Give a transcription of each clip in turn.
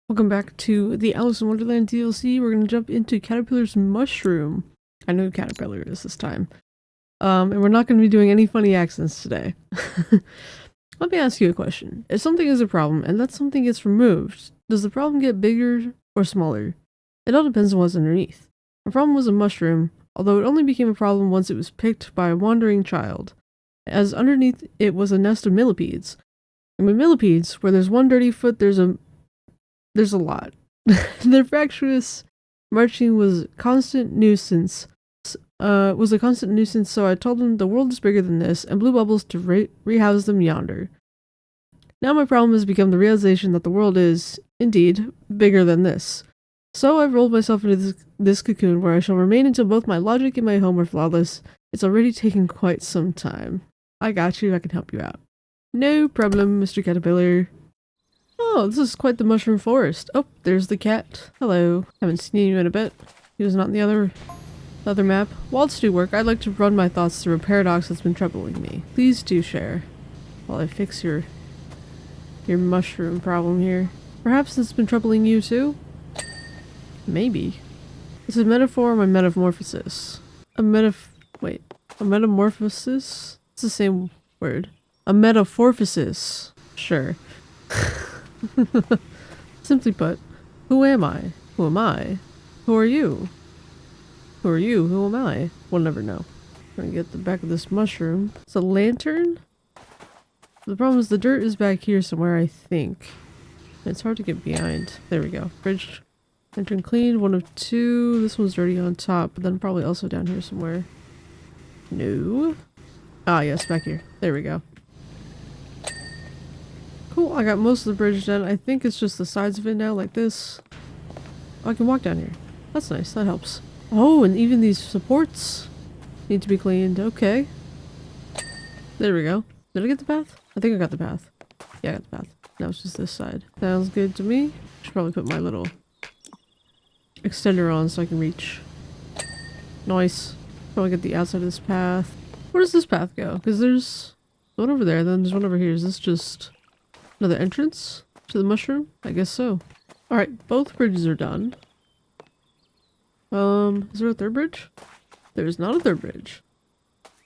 Welcome back to the Alice in Wonderland DLC. We're gonna jump into Caterpillar's mushroom. I know who Caterpillar is this time. And we're not gonna be doing any funny accents today. Let me ask you a question. If something is a problem and that something gets removed, does the problem get bigger or smaller? It all depends on what's underneath. The problem was a mushroom, although it only became a problem once it was picked by a wandering child, as underneath it was a nest of millipedes. And with millipedes, where there's one dirty foot, there's a lot. Their fractious marching was a constant nuisance. So I told them the world is bigger than this and blew bubbles to rehouse them yonder. Now my problem has become the realization that the world is, indeed, bigger than this. So I've rolled myself into this cocoon where I shall remain until both my logic and my home are flawless. It's already taken quite some time. I got you, I can help you out. No problem, Mr. Caterpillar. Oh, this is quite the mushroom forest. Oh, there's the cat. Hello. Haven't seen you in a bit. He was not in the other map. Whilst do work, I'd like to run my thoughts through a paradox that's been troubling me. Please do share while I fix your mushroom problem here. Perhaps it's been troubling you too? Maybe. It's a metaphor or my metamorphosis. A metamorphosis? It's the same word. A metamorphosis. Sure. Simply put, who am I? Who am I? Who are you? Who are you? Who am I? We'll never know. I'm gonna get the back of this mushroom. It's a lantern? The problem is the dirt is back here somewhere, I think. It's hard to get behind. There we go. Bridge. Lantern cleaned. 1 of 2. This one's dirty on top, but then probably also down here somewhere. No. Ah, yes, back here. There we go. Cool, I got most of the bridge done. I think it's just the sides of it now, like this. Oh, I can walk down here. That's nice, that helps. Oh, and even these supports need to be cleaned. Okay. There we go. Did I get the path? I think I got the path. Yeah, I got the path. Now it's just this side. Sounds good to me. Should probably put my little extender on so I can reach. Nice. Probably get the outside of this path. Where does this path go? Because there's one over there, then there's one over here. Is this just another entrance to the mushroom? I guess so. Alright, both bridges are done. Is there a third bridge? There's not a third bridge.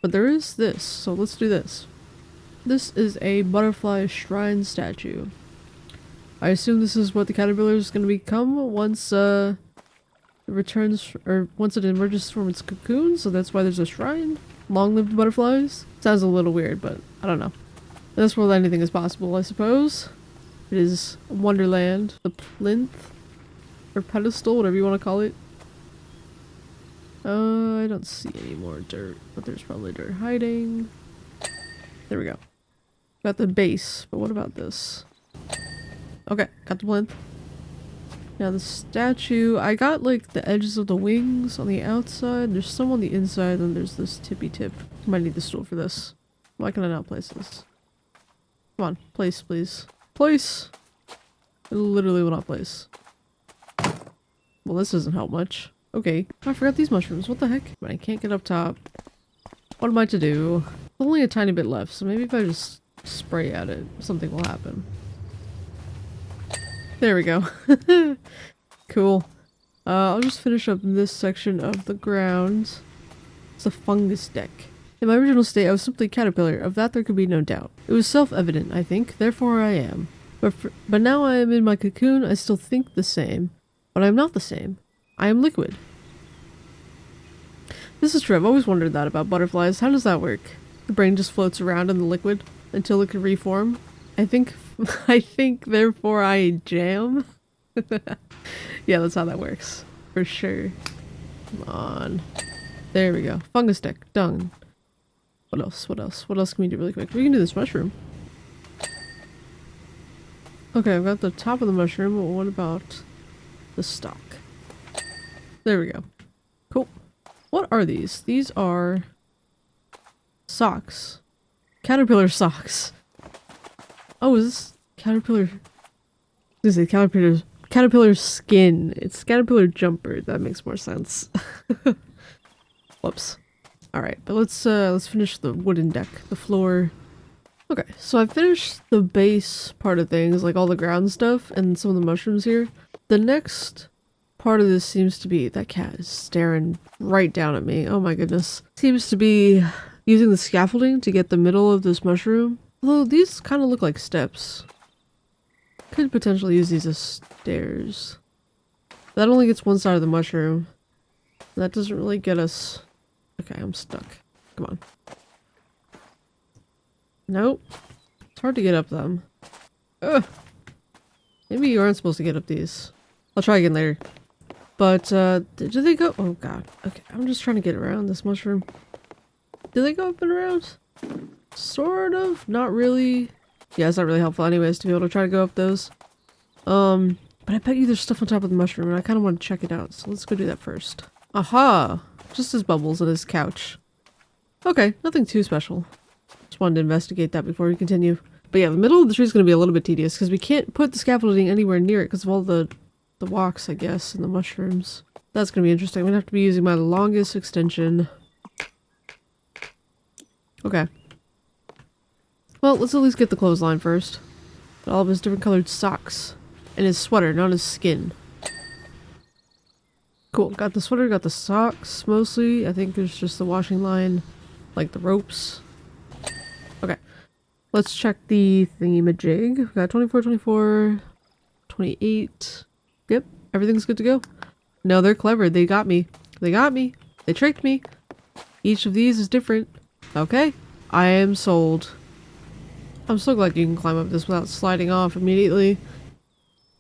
But there is this, so let's do this. This is a butterfly shrine statue. I assume this is what the caterpillar is going to become once it returns, or once it emerges from its cocoon, so that's why there's a shrine. Long-lived butterflies? Sounds a little weird, but I don't know. In this world, anything is possible, I suppose. It is Wonderland. The plinth? Or pedestal, whatever you want to call it. I don't see any more dirt, but there's probably dirt hiding. There we go. Got the base, but what about this? Okay, got the plinth. Now the statue, I got like the edges of the wings on the outside. There's some on the inside, and there's this tippy tip. Might need the stool for this. Why can I not place this? Come on, place, please. Place! It literally will not place. Well, this doesn't help much. Okay. I forgot these mushrooms. What the heck? But I can't get up top. What am I to do? There's only a tiny bit left, so maybe if I just spray at it, something will happen. There we go. Cool. I'll just finish up this section of the ground. It's a fungus deck. In my original state, I was simply a caterpillar. Of that there could be no doubt. It was self-evident, I think. Therefore I am. But now I am in my cocoon, I still think the same. But I am not the same. I am liquid. This is true. I've always wondered that about butterflies. How does that work? The brain just floats around in the liquid until it can reform. I think therefore I jam. Yeah, that's how that works. For sure. Come on. There we go. Fungus deck. Done. What else? What else? What else can we do really quick? We can do this mushroom. Okay, I've got the top of the mushroom, but what about the stalk? There we go. Cool. What are these? These are socks. Caterpillar socks. Oh, is this caterpillar? This is caterpillar skin. It's caterpillar jumper. That makes more sense. Whoops. All right, but let's finish the wooden deck. The floor Okay, so I finished the base part of things, like all the ground stuff and some of the mushrooms here. The next part of this seems to be that cat is staring right down at me. Oh my goodness. Seems to be using the scaffolding to get the middle of this mushroom. Although these kind of look like steps. Could potentially use these as stairs. That only gets one side of the mushroom. That doesn't really get us... Okay, I'm stuck. Come on. Nope. It's hard to get up them. Ugh. Maybe you aren't supposed to get up these. I'll try again later. But, do they go? Oh god. Okay, I'm just trying to get around this mushroom. Do they go up and around? Sort of. Not really. Yeah, it's not really helpful anyways to be able to try to go up those. But I bet you there's stuff on top of the mushroom and I kind of want to check it out. So let's go do that first. Aha! Just his bubbles and his couch. Okay, nothing too special. Just wanted to investigate that before we continue. But yeah, the middle of the tree is going to be a little bit tedious because we can't put the scaffolding anywhere near it because of all the walks, I guess, and the mushrooms. That's going to be interesting. I'm going to have to be using my longest extension. Okay. Well, let's at least get the clothesline first. All of his different colored socks. And his sweater, not his skin. Cool. Got the sweater, got the socks, mostly. I think there's just the washing line, like the ropes. Okay. Let's check the thingamajig. We got 24, 24, 28. Yep, everything's good to go. No, they're clever. They got me. They got me. They tricked me. Each of these is different. Okay. I am sold. I'm so glad you can climb up this without sliding off immediately.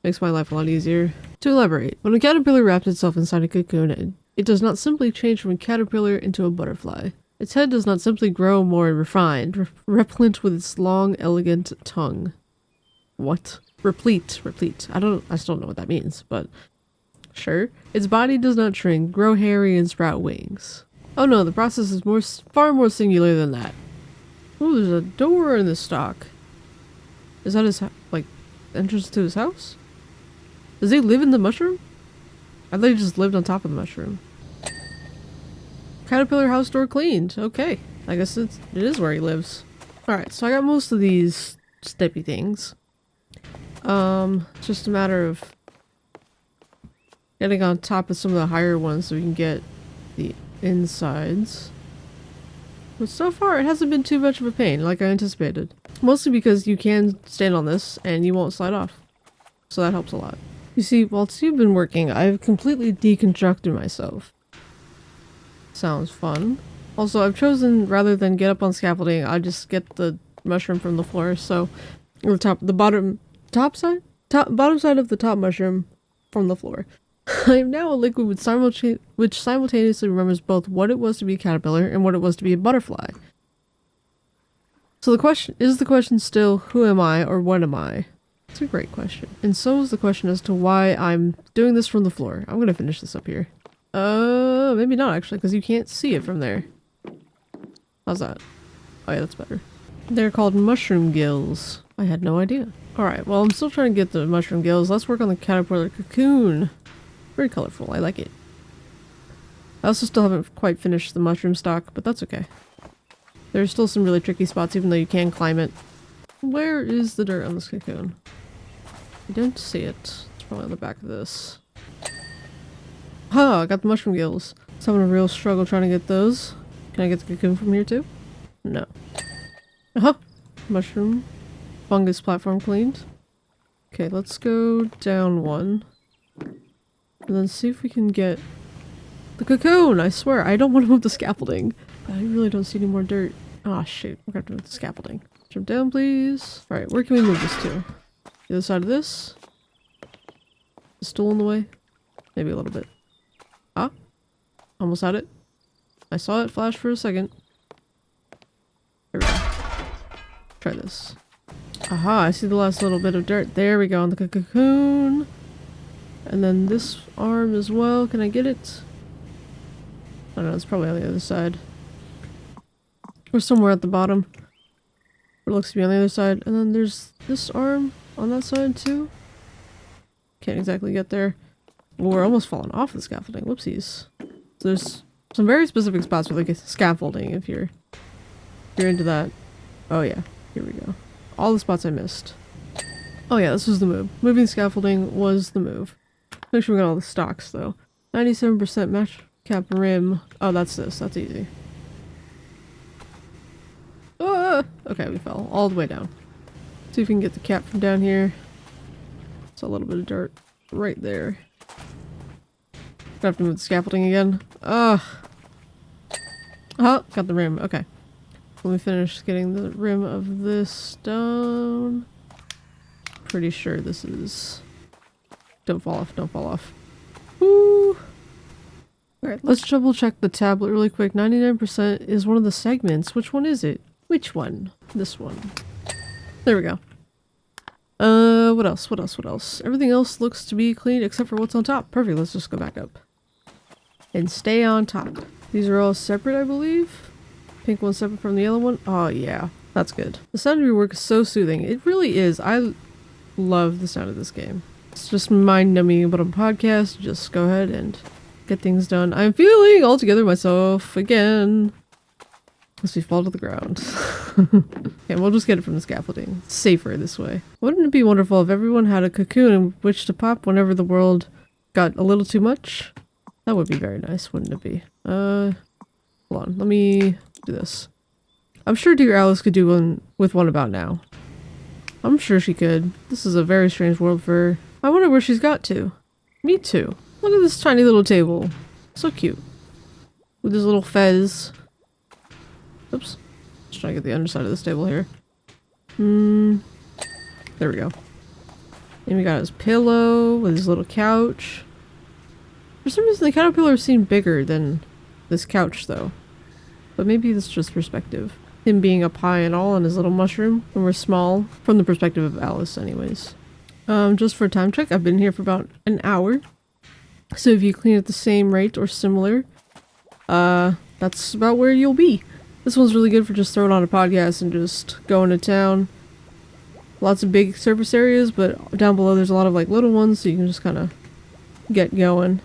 Makes my life a lot easier. To elaborate, when a caterpillar wraps itself inside a cocoon, it does not simply change from a caterpillar into a butterfly. Its head does not simply grow more refined, repellent with its long, elegant tongue. What? Replete. I still don't know what that means, but sure. Its body does not shrink, grow hairy, and sprout wings. Oh no, the process is far more singular than that. Ooh, there's a door in this stock. Is that his, like, entrance to his house? Does he live in the mushroom? I thought he just lived on top of the mushroom. Caterpillar house door cleaned. Okay. I guess it is where he lives. Alright, so I got most of these steppy things. It's just a matter of getting on top of some of the higher ones so we can get the insides. But so far it hasn't been too much of a pain like I anticipated. Mostly because you can stand on this and you won't slide off. So that helps a lot. You see, whilst you've been working, I've completely deconstructed myself. Sounds fun. Also, I've chosen, rather than get up on scaffolding, I just get the mushroom from the floor, so... bottom side of the top mushroom from the floor. I am now a liquid which simultaneously remembers both what it was to be a caterpillar and what it was to be a butterfly. So the question still, who am I or what am I? It's a great question. And so is the question as to why I'm doing this from the floor. I'm gonna finish this up here. Maybe not actually, because you can't see it from there. How's that? Oh yeah, that's better. They're called mushroom gills. I had no idea. Alright, well I'm still trying to get the mushroom gills. Let's work on the caterpillar cocoon. Very colorful, I like it. I also still haven't quite finished the mushroom stock, but that's okay. There's still some really tricky spots even though you can climb it. Where is the dirt on this cocoon? I don't see it. It's probably on the back of this. I got the mushroom gills. So I'm having a real struggle trying to get those. Can I get the cocoon from here too? No. Mushroom. Fungus platform cleaned. Okay, let's go down one. And then see if we can get the cocoon! I swear, I don't want to move the scaffolding. I really don't see any more dirt. Ah, shoot. We're gonna have to move the scaffolding. Jump down, please. Alright, where can we move this to? The other side of this? Is still in the way? Maybe a little bit. Ah? Almost had it. I saw it flash for a second. There we go. Try this. Aha, I see the last little bit of dirt. There we go on the cocoon. And then this arm as well. Can I get it? I don't know, it's probably on the other side. Or somewhere at the bottom. It looks to be on the other side. And then there's this arm on that side too. Can't exactly get there. Well, we're almost falling off the scaffolding. Whoopsies. So there's some very specific spots for like scaffolding if you're into that. Oh yeah. Here we go. All the spots I missed. Oh yeah, this was the move. Moving scaffolding was the move. Make sure we got all the stocks though. 97% match cap rim. Oh, that's this. That's easy. Ah! Okay, we fell all the way down. See if we can get the cap from down here. It's a little bit of dirt right there. Gonna have to move the scaffolding again. Ugh. Oh, got the rim. Okay. Let me finish getting the rim of this done. Pretty sure this is... Don't fall off, don't fall off. Woo! Alright, let's double check the tablet really quick. 99% is one of the segments. Which one is it? Which one? This one. There we go. What else? What else? What else? Everything else looks to be clean except for what's on top. Perfect, let's just go back up. And stay on top. These are all separate, I believe. Pink one's separate from the yellow one. Oh yeah, that's good. The sound of your work is so soothing. It really is. I love the sound of this game. It's just mind-numbing, but on podcast, just go ahead and get things done. I'm feeling all together myself again. Unless we fall to the ground. Okay, we'll just get it from the scaffolding. It's safer this way. Wouldn't it be wonderful if everyone had a cocoon in which to pop whenever the world got a little too much? That would be very nice, wouldn't it be? Hold on, let me do this. I'm sure dear Alice could do one with one about now. I'm sure she could. This is a very strange world for her. I wonder where she's got to. Me too. Look at this tiny little table. So cute. With this little fez. Oops. Just trying to get the underside of this table here. There we go. And we got his pillow with his little couch. For some reason the caterpillar seemed bigger than this couch though. But maybe that's just perspective. Him being up high and all on his little mushroom, and we're small, from the perspective of Alice anyways. Just for a time check, I've been here for about an hour. So if you clean at the same rate or similar, that's about where you'll be. This one's really good for just throwing on a podcast and just going to town. Lots of big surface areas, but down below there's a lot of like little ones, so you can just kind of get going.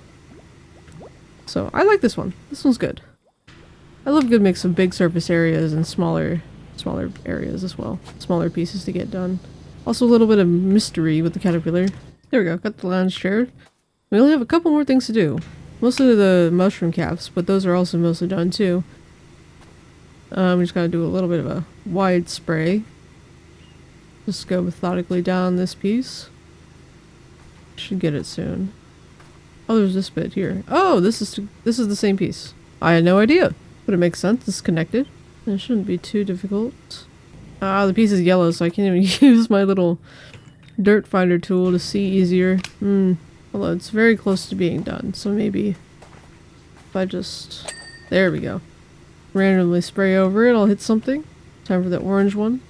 So I like this one. This one's good. I love a good mix of big surface areas and smaller areas as well. Smaller pieces to get done. Also a little bit of mystery with the caterpillar. There we go, got the lounge chair. We only have a couple more things to do. Mostly the mushroom caps, but those are also mostly done too. We just gotta do a little bit of a wide spray. Just go methodically down this piece. Should get it soon. Oh, there's this bit here. Oh, this is the same piece. I had no idea. But it makes sense, it's connected. It shouldn't be too difficult. Ah, the piece is yellow, so I can't even use my little dirt finder tool to see easier. Although it's very close to being done, so maybe if I just... There we go. Randomly spray over it, I'll hit something. Time for the orange one.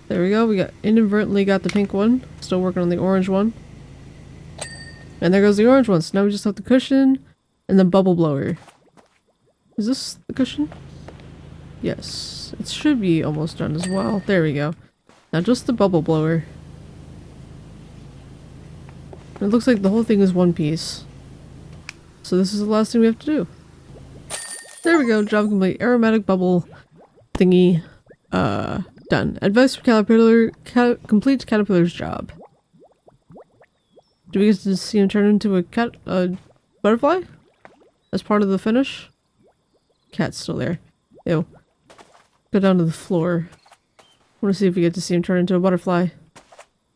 There we go, we inadvertently got the pink one. Still working on the orange one. And there goes the orange one, so now we just have the cushion and the bubble blower. Is this the cushion? Yes. It should be almost done as well. There we go. Now just the bubble blower. It looks like the whole thing is one piece. So this is the last thing we have to do. There we go. Job complete. Aromatic bubble thingy. Done. Advice for caterpillar. Complete caterpillar's job. Do we get to see him turn into a butterfly? As part of the finish? Cat's still there. Ew. Go down to the floor. I want to see if we get to see him turn into a butterfly.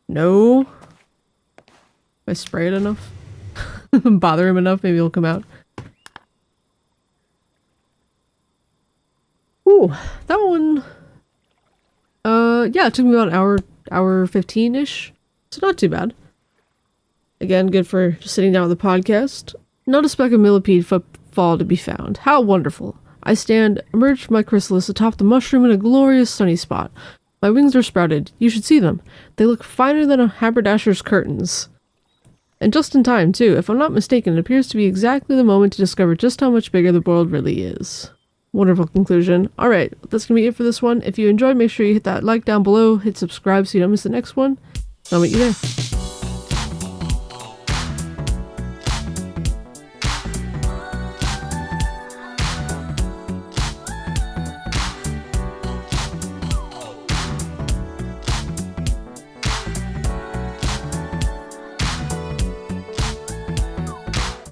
No. If I spray it enough. Bother him enough, maybe he'll come out. Ooh, that one... yeah, it took me about an hour 15-ish. So not too bad. Again, good for just sitting down with a podcast. Not a speck of millipede footfall to be found. How wonderful. I stand, emerged from my chrysalis atop the mushroom in a glorious sunny spot. My wings are sprouted. You should see them. They look finer than a haberdasher's curtains. And just in time, too. If I'm not mistaken, it appears to be exactly the moment to discover just how much bigger the world really is. Wonderful conclusion. Alright, that's gonna be it for this one. If you enjoyed, make sure you hit that like down below, hit subscribe so you don't miss the next one. I'll meet you there.